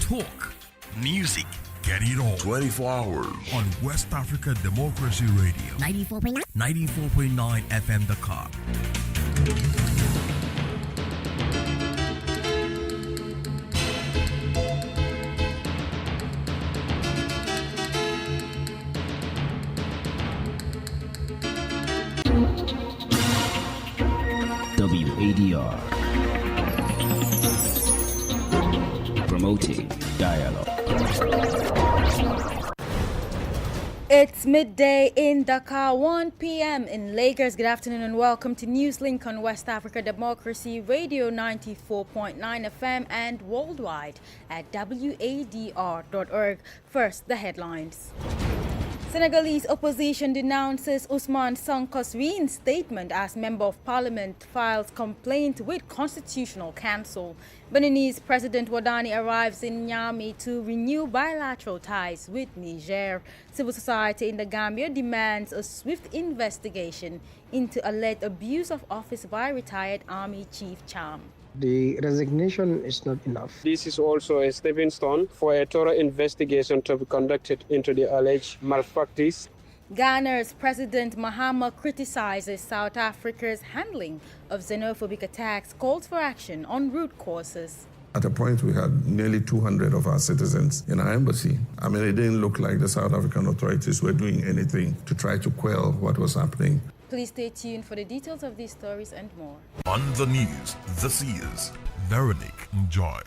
talk, music, get it all 24 hours on West Africa Democracy Radio 94.9 FM Dakar. WADR, promoting dialogue. It's midday in Dakar, 1 p.m. in Lagos. Good afternoon and welcome to Newslink on West Africa Democracy Radio 94.9 FM and worldwide at wadr.org. First, the headlines. Senegalese opposition denounces Ousmane Sonko's reinstatement as Member of Parliament, files complaint with Constitutional Council. Beninese President Wadr arrives in Niamey to renew bilateral ties with Niger. Civil society in the Gambia demands a swift investigation into alleged abuse of office by retired Army Chief Cham. The resignation is not enough. This is also a stepping stone for a thorough investigation to be conducted into the alleged malpractice. Ghana's President Mahama criticizes South Africa's handling of xenophobic attacks, calls for action on root causes. At a point, we had nearly 200 of our citizens in our embassy. I mean, it didn't look like the South African authorities were doing anything to try to quell what was happening. Please stay tuned for the details of these stories and more. On the news, this is Veronique Njoy.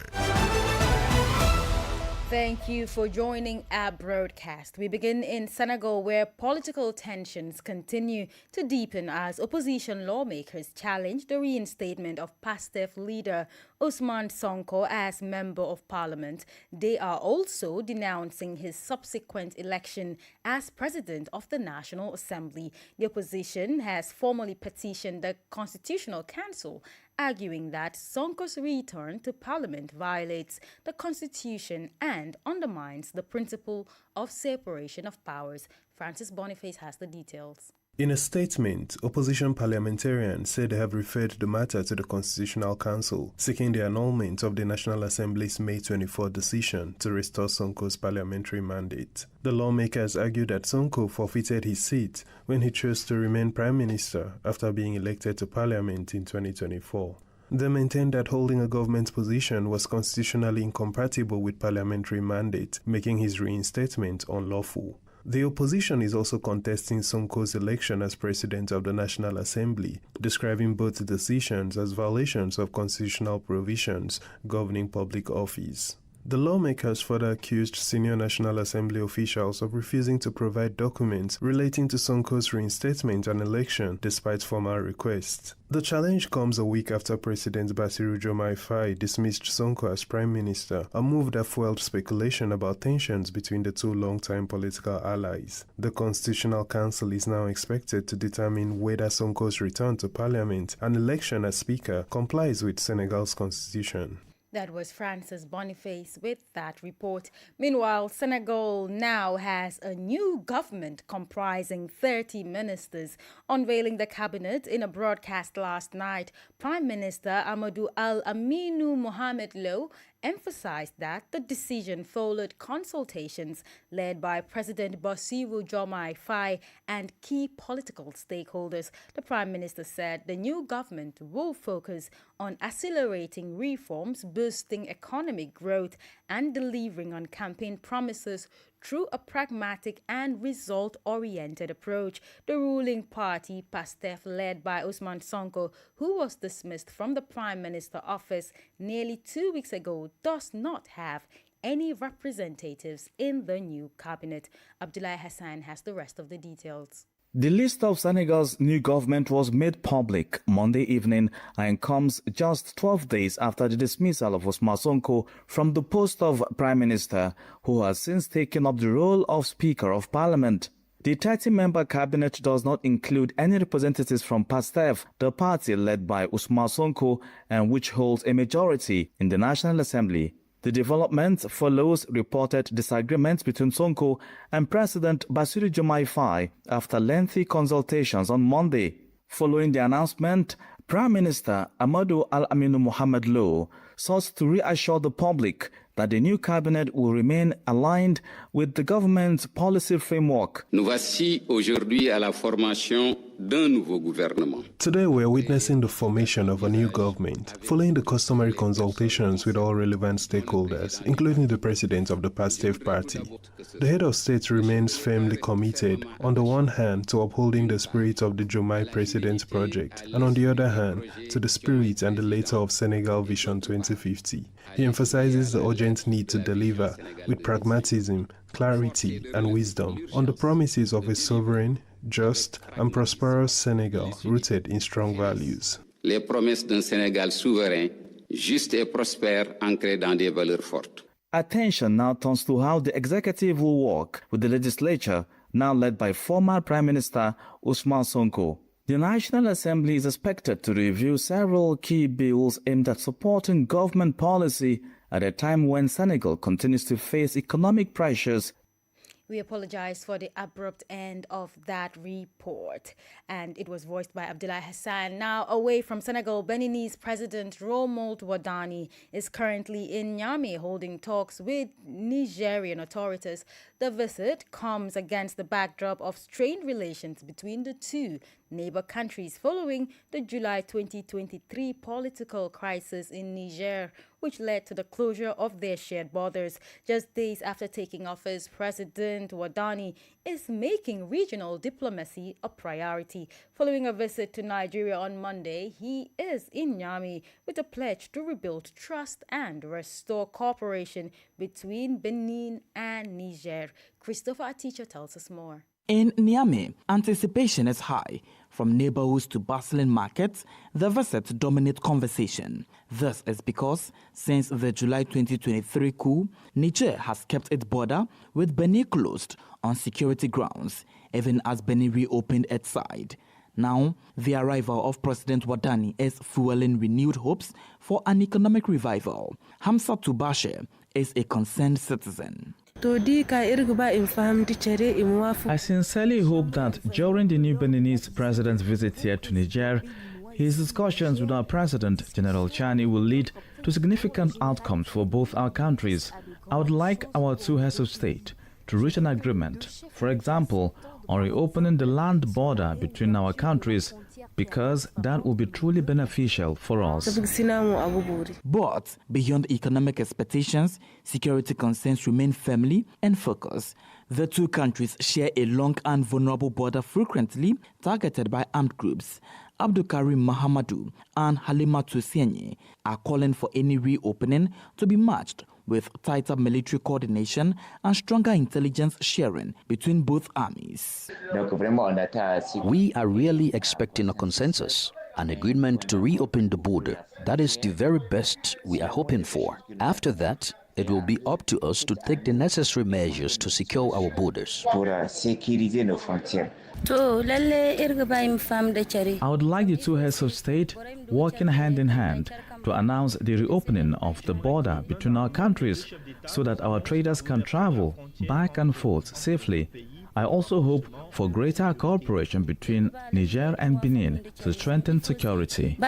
Thank you for joining our broadcast. We begin in Senegal, where political tensions continue to deepen as opposition lawmakers challenge the reinstatement of PASTEF leader Ousmane Sonko as Member of Parliament. They are also denouncing his subsequent election as President of the National Assembly. The opposition has formally petitioned the Constitutional Council, arguing that Sonko's return to Parliament violates the Constitution and undermines the principle of separation of powers. Francis Boniface has the details. In a statement, opposition parliamentarians said they have referred the matter to the Constitutional Council, seeking the annulment of the National Assembly's May 24 decision to restore Sonko's parliamentary mandate. The lawmakers argued that Sonko forfeited his seat when he chose to remain Prime Minister after being elected to Parliament in 2024. They maintained that holding a government position was constitutionally incompatible with parliamentary mandate, making his reinstatement unlawful. The opposition is also contesting Sonko's election as President of the National Assembly, describing both decisions as violations of constitutional provisions governing public office. The lawmakers further accused senior National Assembly officials of refusing to provide documents relating to Sonko's reinstatement and election despite formal requests. The challenge comes a week after President Bassirou Diomaye Faye dismissed Sonko as Prime Minister, a move that fueled speculation about tensions between the two long-time political allies. The Constitutional Council is now expected to determine whether Sonko's return to Parliament and election as Speaker complies with Senegal's constitution. That was Francis Boniface with that report. Meanwhile, Senegal now has a new government comprising 30 ministers. Unveiling the cabinet in a broadcast last night, Prime Minister Amadou Al-Aminou Mohamed Lo emphasized that the decision followed consultations led by President Bassirou Diomaye Faye and key political stakeholders. The Prime Minister said the new government will focus on accelerating reforms, boosting economic growth, and delivering on campaign promises through a pragmatic and result-oriented approach. The ruling party, PASTEF, led by Ousmane Sonko, who was dismissed from the Prime Minister office nearly 2 weeks ago, does not have any representatives in the new cabinet. Abdoulaye Hassan has the rest of the details. The list of Senegal's new government was made public Monday evening and comes just 12 days after the dismissal of Ousmane Sonko from the post of Prime Minister, who has since taken up the role of Speaker of Parliament. The 30-member cabinet does not include any representatives from PASTEF, the party led by Ousmane Sonko and which holds a majority in the National Assembly. The development follows reported disagreements between Sonko and President Bassirou Diomaye Faye after lengthy consultations on Monday. Following the announcement, Prime Minister Amadou Al-Aminou Mohamed Lo sought to reassure the public that the new cabinet will remain aligned with the government's policy framework. Nous voici aujourd'hui à la formation d'un nouveau gouvernement. Today we are witnessing the formation of a new government, following the customary consultations with all relevant stakeholders, including the president of the PASTEF party. The head of state remains firmly committed, on the one hand, to upholding the spirit of the Jomai President's project, and on the other hand, to the spirit and the letter of Senegal Vision 2050. He emphasizes the urgent need to deliver with pragmatism, clarity, and wisdom on the promises of a sovereign, just, and prosperous Senegal rooted in strong values. Les promesses d'un Sénégal souverain, juste et prospère, ancré dans des valeurs fortes. Attention now turns to how the executive will work with the legislature, now led by former Prime Minister Ousmane Sonko. The National Assembly is expected to review several key bills aimed at supporting government policy at a time when Senegal continues to face economic pressures. We apologize for the abrupt end of that report. And it was voiced by Abdoulaye Hassan. Now, away from Senegal, Beninese President Romuald Wadani is currently in Niamey holding talks with Nigerian authorities. The visit comes against the backdrop of strained relations between the two neighbor countries following the July 2023 political crisis in Niger, which led to the closure of their shared borders. Just days after taking office, President Wadani is making regional diplomacy a priority. Following a visit to Nigeria on Monday, he is in Niamey with a pledge to rebuild trust and restore cooperation between Benin and Niger. Christopher Aticha tells us more. In Niamey, anticipation is high. From neighborhoods to bustling markets, the visit dominates conversation. This is because since the July 2023 coup, Niger has kept its border with Benin closed on security grounds, even as Benin reopened its side. Now, the arrival of President Wadani is fueling renewed hopes for an economic revival. Hamza Tubashe is a concerned citizen. I sincerely hope that during the new Beninese president's visit here to Niger, his discussions with our president, General Chani, will lead to significant outcomes for both our countries. I would like our two heads of state to reach an agreement, for example, on reopening the land border between our countries, because that will be truly beneficial for us. But beyond economic expectations, security concerns remain firmly in focus. The two countries share a long and vulnerable border frequently targeted by armed groups. Abdulkarim Mahamadou and Halimatu Sienye are calling for any reopening to be matched with tighter military coordination and stronger intelligence sharing between both armies. We are really expecting a consensus, an agreement to reopen the border. That is the very best we are hoping for. After that, it will be up to us to take the necessary measures to secure our borders. I would like the two heads of state working hand in hand to announce the reopening of the border between our countries so that our traders can travel back and forth safely. I also hope for greater cooperation between Niger and Benin to strengthen security.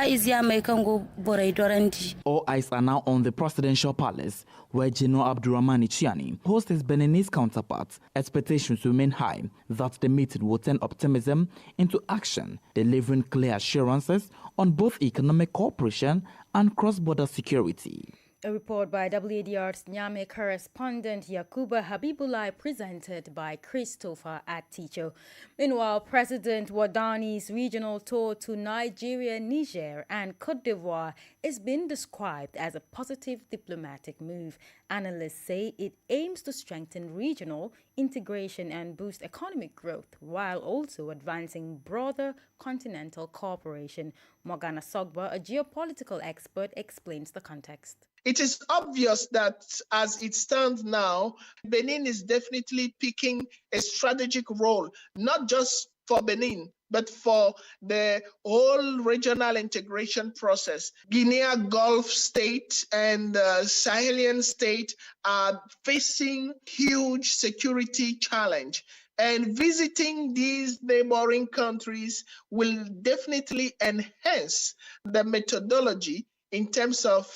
All eyes are now on the presidential palace, where General Abdurrahman Chiani hosts his Beninese counterparts. Expectations remain high that the meeting will turn optimism into action, delivering clear assurances on both economic cooperation and cross-border security. A report by WADR's Niamey correspondent Yakuba Habibullah, presented by Christopher Aticho. Meanwhile, President Wadani's regional tour to Nigeria, Niger, and Cote d'Ivoire is being described as a positive diplomatic move. Analysts say it aims to strengthen regional integration and boost economic growth, while also advancing broader continental cooperation. Morgana Sogba, a geopolitical expert, explains the context. It is obvious that as it stands now, Benin is definitely picking a strategic role, not just for Benin, but for the whole regional integration process. Guinea Gulf state and Sahelian state are facing huge security challenge. And visiting these neighboring countries will definitely enhance the methodology in terms of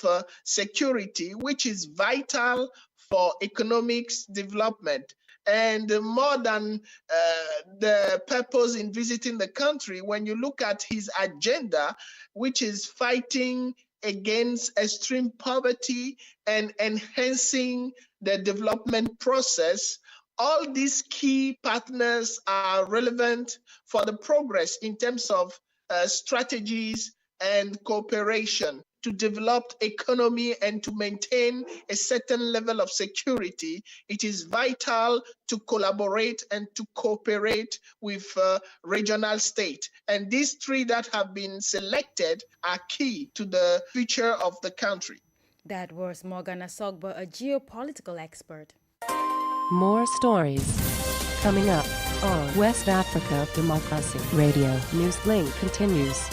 security, which is vital for economic development. And more than the purpose in visiting the country, when you look at his agenda, which is fighting against extreme poverty and enhancing the development process, all these key partners are relevant for the progress in terms of strategies and cooperation to develop economy and to maintain a certain level of security. It is vital to collaborate and to cooperate with regional state. And these three that have been selected are key to the future of the country. That was Morgan Asogba, a geopolitical expert. More stories coming up on West Africa Democracy Radio. Newslink continues.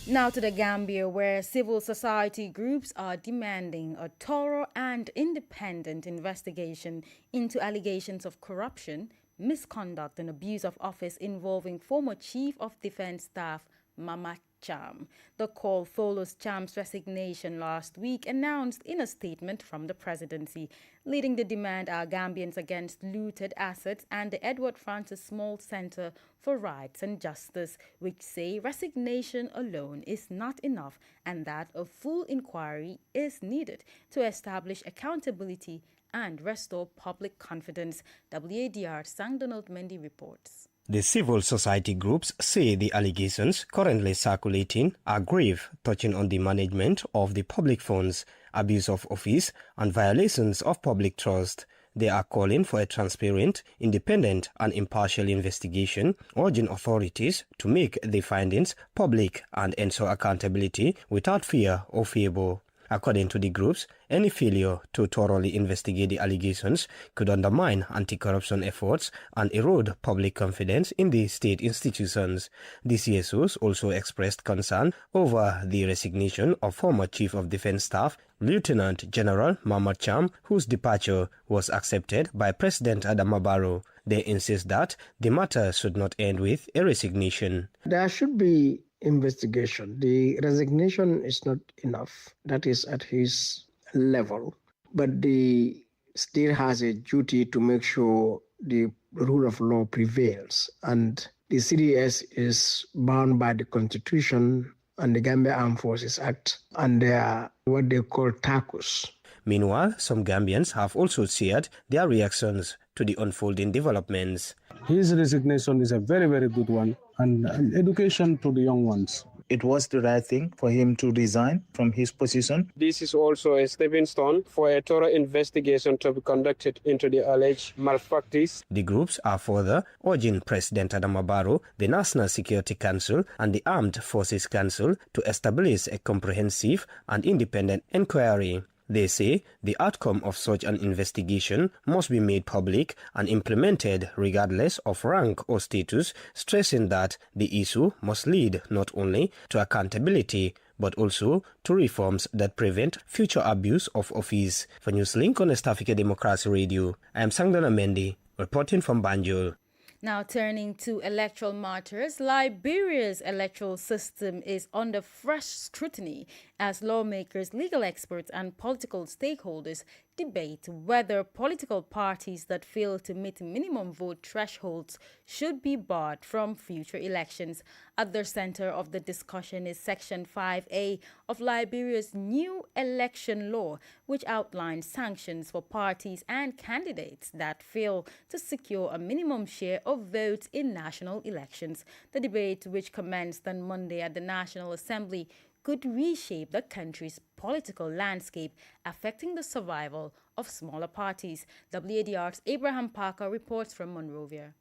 Now to the Gambia, where civil society groups are demanding a thorough and independent investigation into allegations of corruption, misconduct and abuse of office involving former Chief of Defense Staff Mama Cham. The call follows Cham's resignation last week, announced in a statement from the presidency. Leading the demand are Gambians Against Looted Assets and the Edward Francis Small Center for Rights and Justice, which say resignation alone is not enough and that a full inquiry is needed to establish accountability and restore public confidence. WADR Sang Donald Mendy reports. The civil society groups say the allegations currently circulating are grave, touching on the management of the public funds, abuse of office, and violations of public trust. They are calling for a transparent, independent, and impartial investigation, urging authorities to make the findings public and ensure accountability without fear or favor. According to the groups, any failure to thoroughly investigate the allegations could undermine anti-corruption efforts and erode public confidence in the state institutions. The CSOs also expressed concern over the resignation of former Chief of Defense Staff Lieutenant General Mama Cham, whose departure was accepted by President Adama Barrow. They insist that the matter should not end with a resignation. There should be investigation. The resignation is not enough. That is at his level. But the state has a duty to make sure the rule of law prevails. And the CDS is bound by the Constitution and the Gambia Armed Forces Act, and they are what they call TACUS. Meanwhile, some Gambians have also shared their reactions to the unfolding developments. His resignation is a very, very good one, and education to the young ones. It was the right thing for him to resign from his position. This is also a stepping stone for a thorough investigation to be conducted into the alleged malpractice. The groups are further urging President Adama Barrow, the National Security Council, and the Armed Forces Council to establish a comprehensive and independent inquiry. They say the outcome of such an investigation must be made public and implemented regardless of rank or status, stressing that the issue must lead not only to accountability but also to reforms that prevent future abuse of office. For Newslink on West Africa Democracy Radio, I am Sangdana Mendy, reporting from Banjul. Now turning to electoral matters, Liberia's electoral system is under fresh scrutiny as lawmakers, legal experts and political stakeholders debate whether political parties that fail to meet minimum vote thresholds should be barred from future elections. At the center of the discussion is Section 5A of Liberia's new election law, which outlines sanctions for parties and candidates that fail to secure a minimum share of votes in national elections. The debate, which commenced on Monday at the National Assembly, could reshape the country's political landscape, affecting the survival of smaller parties. WADR's Abraham Parker reports from Monrovia.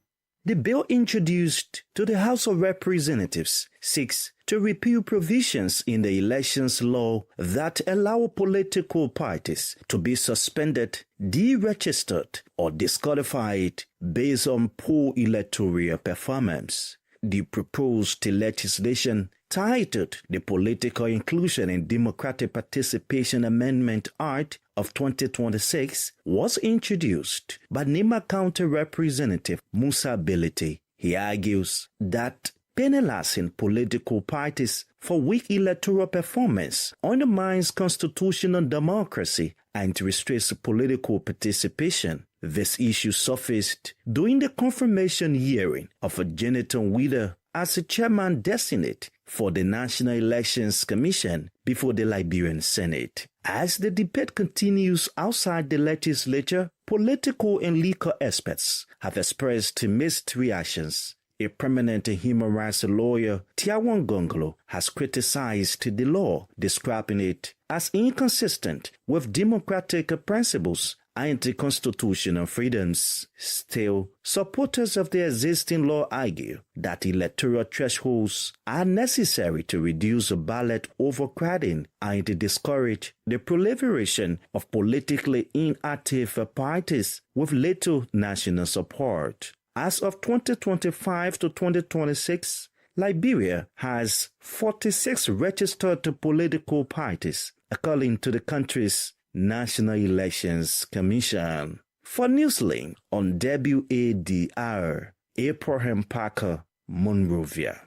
The bill introduced to the House of Representatives seeks to repeal provisions in the elections law that allow political parties to be suspended, deregistered, or disqualified based on poor electoral performance. The proposed legislation, titled the Political Inclusion and Democratic Participation Amendment Act of 2026, was introduced by Nima County Representative Musa Bility. He argues that penalizing political parties for weak electoral performance, undermines constitutional democracy, and restricts political participation. This issue surfaced during the confirmation hearing of Jonathan Wadr as a chairman designate for the National Elections Commission before the Liberian Senate. As the debate continues outside the legislature, political and legal experts have expressed mixed reactions. A prominent human rights lawyer, Tiawan Gongolo, has criticized the law, describing it as inconsistent with democratic principles and anti-constitutional freedoms. Still, supporters of the existing law argue that electoral thresholds are necessary to reduce ballot overcrowding and to discourage the proliferation of politically inactive parties with little national support. As of 2025 to 2026, Liberia has 46 registered political parties, according to the country's National Elections Commission. For Newslink on WADR, Abraham Parker, Monrovia.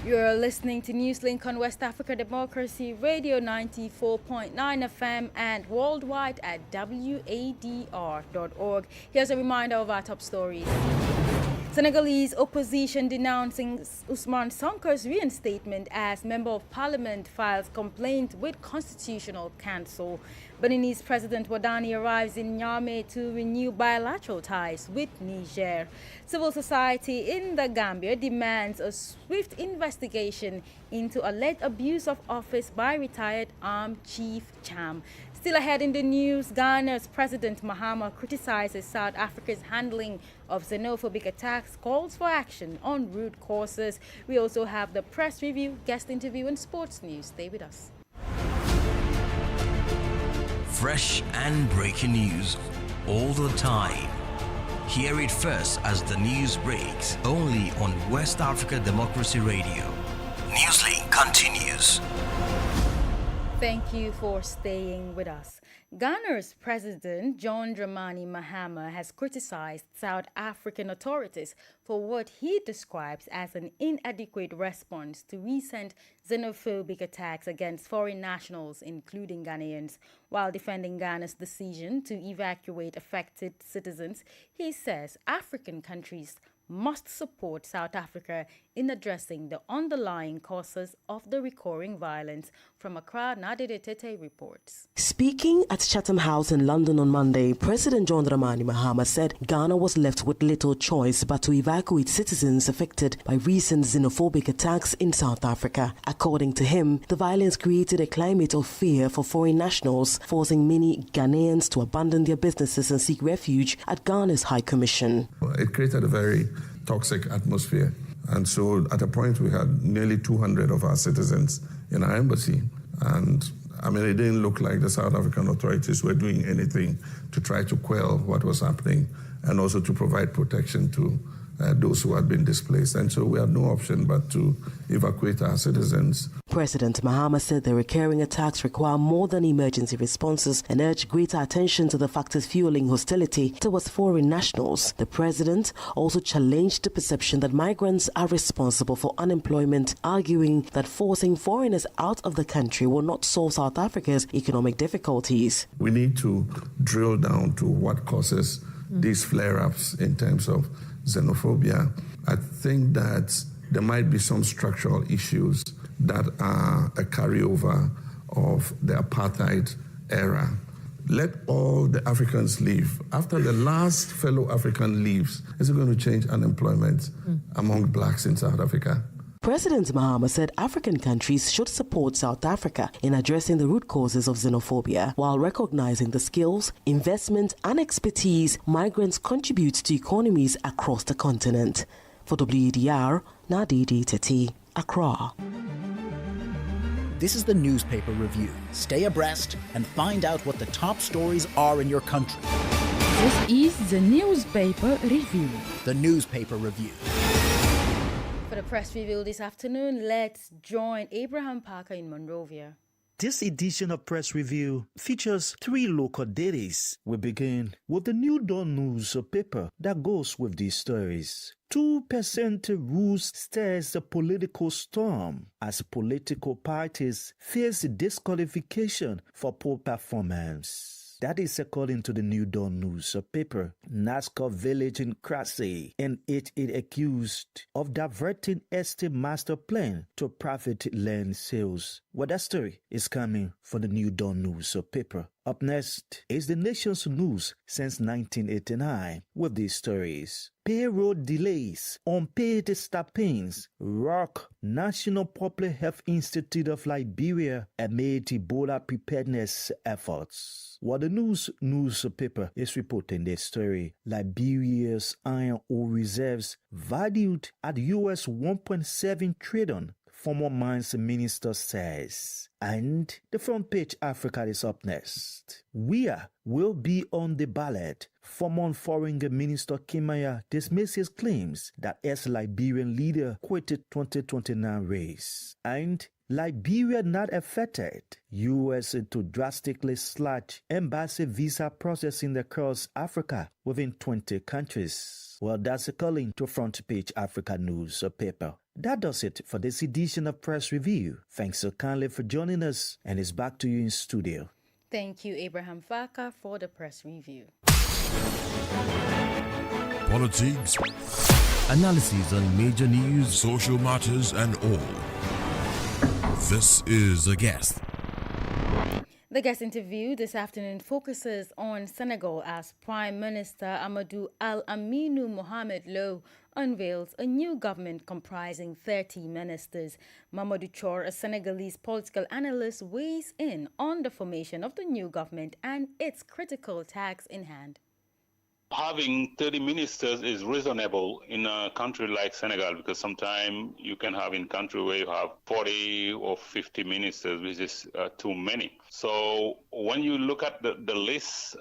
You're listening to Newslink on West Africa Democracy Radio 94.9 FM and worldwide at wadr.org. Here's a reminder of our top stories. Senegalese opposition denouncing Ousmane Sonko's reinstatement as Member of Parliament files complaint with Constitutional Council. Beninese President Wadani arrives in Niamey to renew bilateral ties with Niger. Civil society in the Gambia demands a swift investigation into alleged abuse of office by retired Armed Chief Cham. Still ahead in the news, Ghana's President Mahama criticizes South Africa's handling of xenophobic attacks, calls for action on root causes. We also have the press review, guest interview, and sports news. Stay with us. Fresh and breaking news all the time. Hear it first as the news breaks, only on West Africa Democracy Radio. Newslink continues. Thank you for staying with us. Ghana's President John Dramani Mahama has criticized South African authorities for what he describes as an inadequate response to recent xenophobic attacks against foreign nationals, including Ghanaians. While defending Ghana's decision to evacuate affected citizens, he says African countries must support South Africa in addressing the underlying causes of the recurring violence. From Accra, Nadide Tete reports. Speaking at Chatham House in London on Monday, President John Dramani Mahama said Ghana was left with little choice but to evacuate citizens affected by recent xenophobic attacks in South Africa. According to him, the violence created a climate of fear for foreign nationals, forcing many Ghanaians to abandon their businesses and seek refuge at Ghana's High Commission. It created a very toxic atmosphere. And so at a point we had nearly 200 of our citizens in our embassy. And I mean, it didn't look like the South African authorities were doing anything to try to quell what was happening and also to provide protection to those who had been displaced. And so we had no option but to evacuate our citizens. President Mahama said the recurring attacks require more than emergency responses and urged greater attention to the factors fueling hostility towards foreign nationals. The president also challenged the perception that migrants are responsible for unemployment, arguing that forcing foreigners out of the country will not solve South Africa's economic difficulties. We need to drill down to what causes these flare-ups in terms of xenophobia. I think that there might be some structural issues that are a carryover of the apartheid era. Let all the Africans leave. After the last fellow African leaves, is it going to change unemployment among blacks in South Africa? President Mahama said African countries should support South Africa in addressing the root causes of xenophobia while recognizing the skills, investment and expertise migrants contribute to economies across the continent. For WDR, Nadidi Teti, Accra. This is the newspaper review. Stay abreast and find out what the top stories are in your country. This is the newspaper review. The newspaper review. For the press review this afternoon, let's join Abraham Parker in Monrovia. This edition of Press Review features 3 local dailies. We begin with the New Dawn News paper that goes with these stories. 2% rules stirs the political storm as political parties face disqualification for poor performance. That is according to the New Dawn News paper. NASCO village in Krasay and it accused of diverting estate master plan to profit land sales. Well, that story is coming from the New Dawn News paper. Up next is the nation's news since 1989 with these stories. Payroll delays, unpaid stipends, rock National Public Health Institute of Liberia amid Ebola preparedness efforts. While the newspaper is reporting this story, Liberia's iron ore reserves valued at US $1.7 trillion. Former Mines Minister says. And the front page Africa is up next. WIA will be on the ballot. Former Foreign Minister Kimaya dismisses claims that ex-Liberian leader quitted 2029 race. And Liberia not affected. U.S. to drastically slash embassy visa processing across Africa within 20 countries. Well, that's according to Front Page Africa News paper. That does it for this edition of Press Review. Thanks so kindly for joining us, and it's back to you in studio. Thank you, Abraham Faka, for the Press Review. Politics, analysis on major news, social matters, and all. This is A Guest. The guest interview this afternoon focuses on Senegal as Prime Minister Amadou Al-Aminou Mohamed Lo unveils a new government comprising 30 ministers. Mamadou Chor, a Senegalese political analyst, weighs in on the formation of the new government and its critical task in hand. Having 30 ministers is reasonable in a country like Senegal, because sometimes you can have in country where you have 40 or 50 ministers, which is too many. So when you look at the list,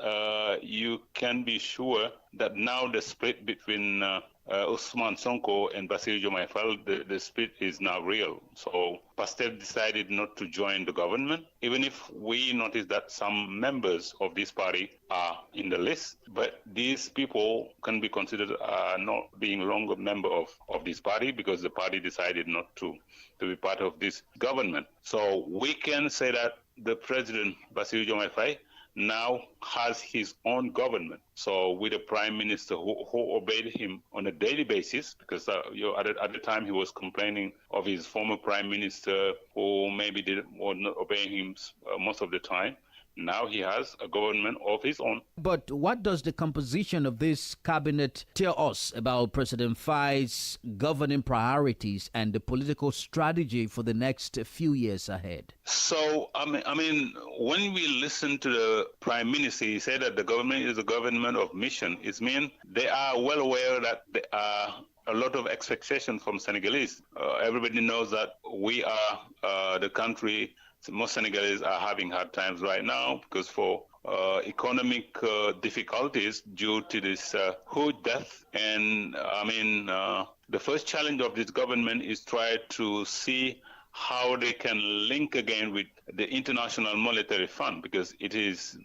you can be sure that now the split between Ousmane Sonko and Bassirou Diomaye Faye, the split is now real. So Pastef decided not to join the government, even if we notice that some members of this party are in the list. But these people can be considered not being longer member of this party, because the party decided not to be part of this government. So we can say that the president, Bassirou Diomaye Faye, now has his own government. So with a prime minister who obeyed him on a daily basis, because at the time he was complaining of his former prime minister who maybe did or not obeying him most of the time. Now he has a government of his own. But what does the composition of this cabinet tell us about President Faye's governing priorities and the political strategy for the next few years ahead? So, I mean, when we listen to the prime minister, he said that the government is a government of mission. It means they are well aware that there are a lot of expectations from Senegalese. Everybody knows that we are the country. Most Senegalese are having hard times right now because for economic difficulties due to this huge death. And the first challenge of this government is try to see how they can link again with the International Monetary Fund, because it is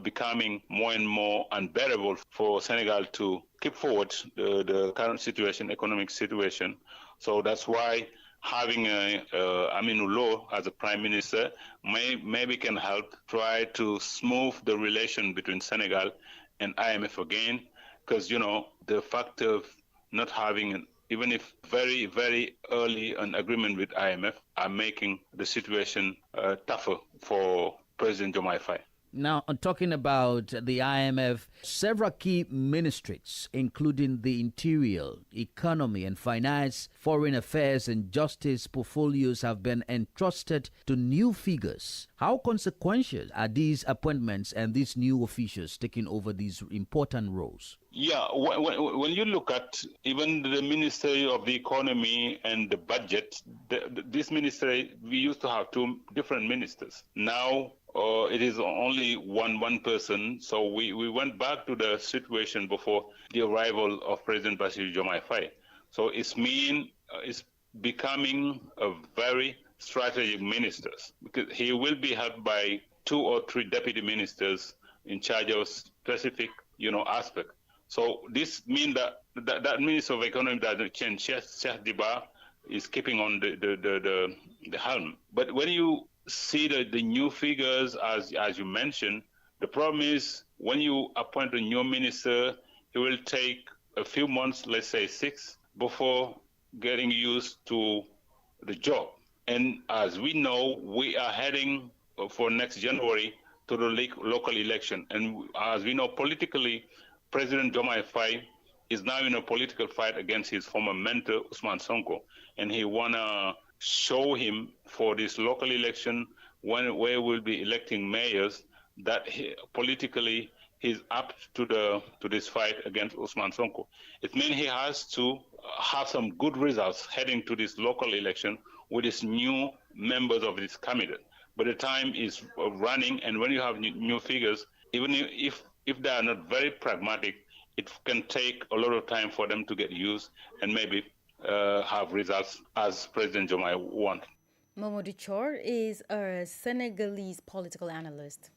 becoming more and more unbearable for Senegal to keep forward the current situation, economic situation. So that's why having Aminou Lo as a prime minister maybe can help try to smooth the relation between Senegal and IMF again, because, the fact of not having, even if very, very early an agreement with IMF, are making the situation tougher for President Diomaye Faye. Now, talking about the IMF, several key ministries, including the Interior, Economy and Finance, Foreign Affairs and Justice portfolios have been entrusted to new figures. How consequential are these appointments and these new officials taking over these important roles? Yeah, when you look at even the Ministry of the Economy and the Budget, this ministry, we used to have two different ministers. Now, it is only one person. So we went back to the situation before the arrival of President Bassirou Diomaye Faye. So it's becoming a very strategic ministers, because he will be helped by 2 or 3 deputy ministers in charge of specific, aspect. So this means that Minister of Economy doesn't change. Cheikh Diba is keeping on the helm. But when you see the new figures, as you mentioned, the problem is when you appoint a new minister, it will take a few months, let's say 6, before getting used to the job. And as we know, we are heading for next January to the local election. And as we know, politically, President Diomaye Faye is now in a political fight against his former mentor, Ousmane Sonko. And he want to show him for this local election, where we'll be electing mayors, that politically he's up to this fight against Ousmane Sonko. It means he has to have some good results heading to this local election with his new members of this cabinet. But the time is running, and when you have new figures, even if they are not very pragmatic, it can take a lot of time for them to get used and maybe have results as President Diomaye wants. Mamadou Chor is a Senegalese political analyst.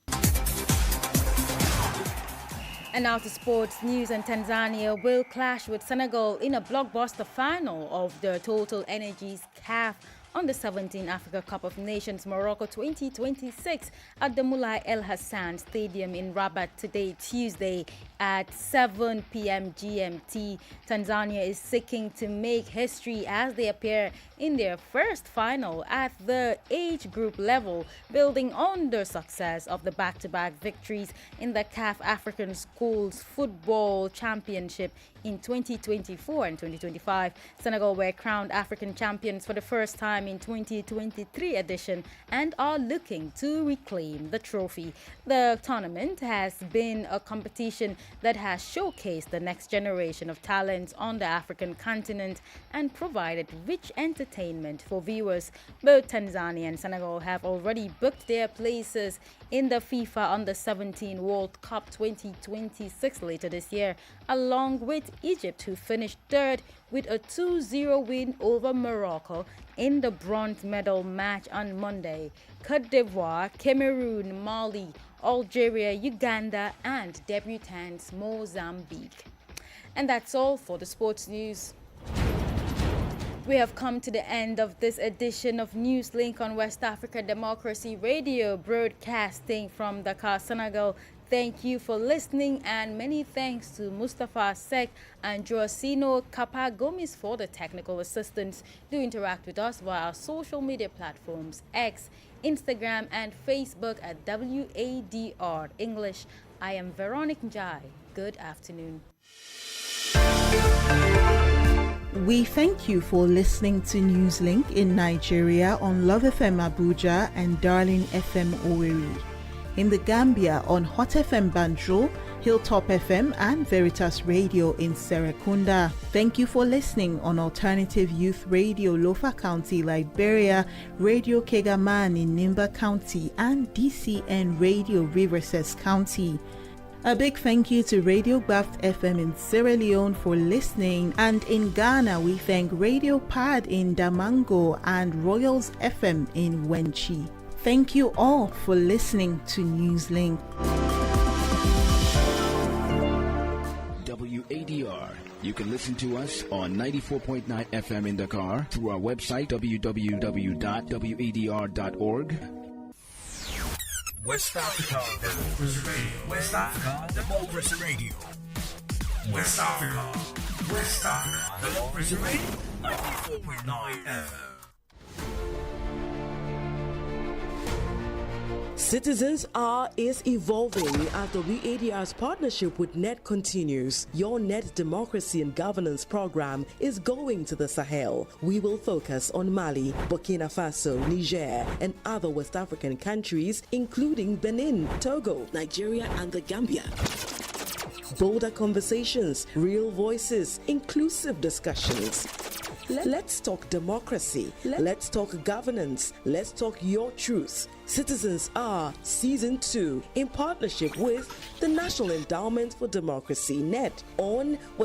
And now to sports news, and Tanzania will clash with Senegal in a blockbuster final of the Total Energies CAF on the 17th Africa Cup of Nations Morocco 2026 at the Moulay El Hassan Stadium in Rabat today, Tuesday at 7 p.m. GMT. Tanzania is seeking to make history as they appear in their first final at the age group level, building on the success of the back-to-back victories in the CAF African Schools Football Championship in 2024 and 2025. Senegal were crowned African champions for the first time in 2023 edition and are looking to reclaim the trophy. The tournament has been a competition that has showcased the next generation of talents on the African continent and provided rich entertainment for viewers. Both Tanzania and Senegal have already booked their places in the FIFA Under-17 World Cup 2026 later this year, along with Egypt, who finished third with a 2-0 win over Morocco in the bronze medal match on Monday. Côte d'Ivoire, Cameroon, Mali, Algeria, Uganda, and debutants Mozambique. And that's all for the sports news. We have come to the end of this edition of Newslink on West Africa Democracy Radio, broadcasting from Dakar, Senegal. Thank you for listening, and many thanks to Mustafa Sek and Joacino Capagomis for the technical assistance. Do interact with us via our social media platforms, X, Instagram, and Facebook at WADR English. I am Veronique Njai. Good afternoon. We thank you for listening to Newslink in Nigeria on Love FM Abuja and Darling FM Owerri. In the Gambia on Hot FM Banjul, Hilltop FM and Veritas Radio in Serekunda. Thank you for listening on Alternative Youth Radio Lofa County, Liberia, Radio Kegaman in Nimba County, and DCN Radio Riverses County. A big thank you to Radio Baft FM in Sierra Leone for listening, and in Ghana we thank Radio Pad in Damango and Royals FM in Wenchi. Thank you all for listening to Newslink. WADR. You can listen to us on 94.9 FM in Dakar through our website www.wadr.org. West Africa Democracy Radio. West Africa Democracy Radio. West Africa. West Africa Democracy Radio. 94.9 FM. Citizens R is evolving as the WADR's partnership with NET continues. Your NET Democracy and Governance program is going to the Sahel. We will focus on Mali, Burkina Faso, Niger, and other West African countries, including Benin, Togo, Nigeria, and the Gambia. Bolder conversations, real voices, inclusive discussions. Let's talk democracy. Let's talk governance. Let's talk your truth. Citizens R Season 2 in partnership with the National Endowment for Democracy, NET, on West